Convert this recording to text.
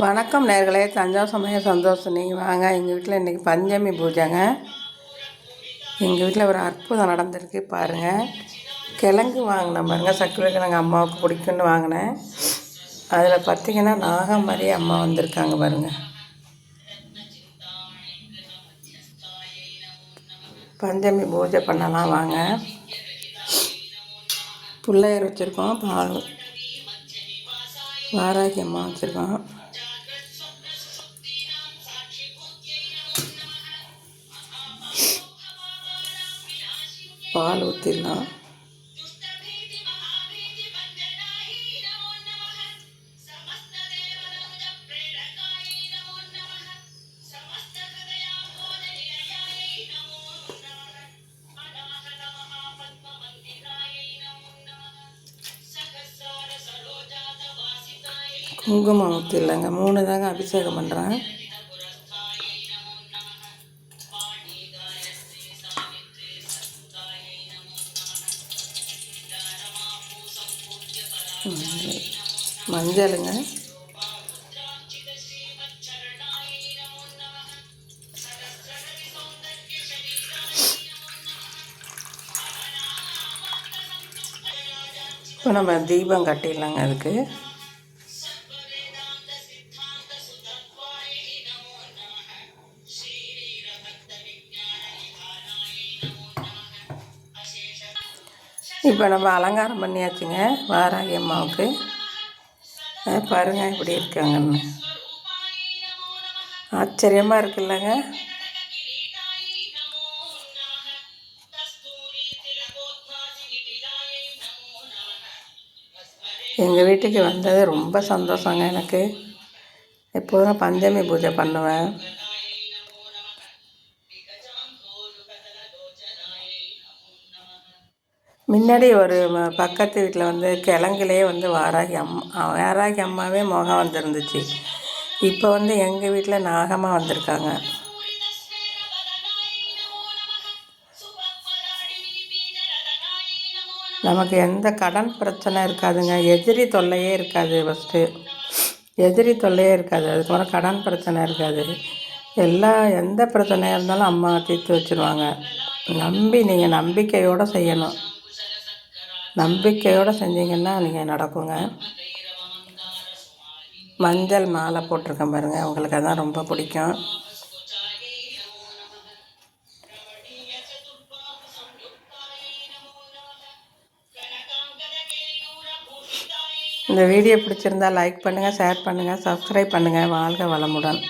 வணக்கம் நேர்களே, தஞ்சாவூர் சமயம் சந்தோஷம். நீங்கள் வாங்க, எங்கள் வீட்டில் இன்றைக்கி பஞ்சமி பூஜைங்க. எங்கள் வீட்டில் ஒரு அற்புதம் நடந்திருக்கு பாருங்கள். கிழங்கு வாங்கினேன் பாருங்கள், சர்க்கரை கிழங்கு அம்மாவுக்கு பிடிக்குன்னு வாங்கினேன். அதில் பார்த்திங்கன்னா நாகம் மாதிரி அம்மா வந்திருக்காங்க பாருங்கள். பஞ்சமி பூஜை பண்ணலாம் வாங்க. பிள்ளையார் வச்சுருக்கோம், பால் வாராகி அம்மா வச்சுருக்கோம். பால் ஊற்றிடலாம். குங்குமம் ஊற்றிடலாங்க. 3 தாங்க அபிஷேகம் பண்ணுறேன். மஞ்சளுங்க, இப்போ நம்ம தீபம் கட்டிடலாங்க. அதுக்கு இப்போ நம்ம அலங்காரம் பண்ணியாச்சுங்க வாராகி அம்மாவுக்கு. பாருங்கள் இப்படி இருக்காங்கன்னு, ஆச்சரியமாக இருக்குல்லங்க. எங்கள் வீட்டுக்கு வந்தது ரொம்ப சந்தோஷங்க எனக்கு. எப்போதும் பஞ்சமி பூஜை பண்ணுவேன். முன்னாடி ஒரு பக்கத்து வீட்டில் வந்து கிழங்குலே வந்து வாராகி அம்மாவே முகம் வந்துருந்துச்சு. இப்போ வந்து எங்கள் வீட்டில் நாகமாக வந்திருக்காங்க. நமக்கு எந்த கடன் பிரச்சனை இருக்காதுங்க. எதிரி தொல்லையே இருக்காது. ஃபஸ்ட்டு எதிரி தொல்லையே இருக்காது. அதுக்கப்புறம் கடன் பிரச்சனை இருக்காது. எந்த பிரச்சனையாக இருந்தாலும் அம்மா தீர்த்து வச்சுருவாங்க. நீங்கள் நம்பிக்கையோடு செய்யணும். நம்பிக்கையோடு செஞ்சீங்கன்னா நீங்கள் நடக்குங்க. மஞ்சள் மாலை போட்டிருக்கேன் பாருங்கள், அவங்களுக்கு அதான் ரொம்ப பிடிக்கும். இந்த வீடியோ பிடிச்சிருந்தால் லைக் பண்ணுங்கள், ஷேர் பண்ணுங்கள், சப்ஸ்கிரைப் பண்ணுங்கள். வாழ்க வளமுடன்.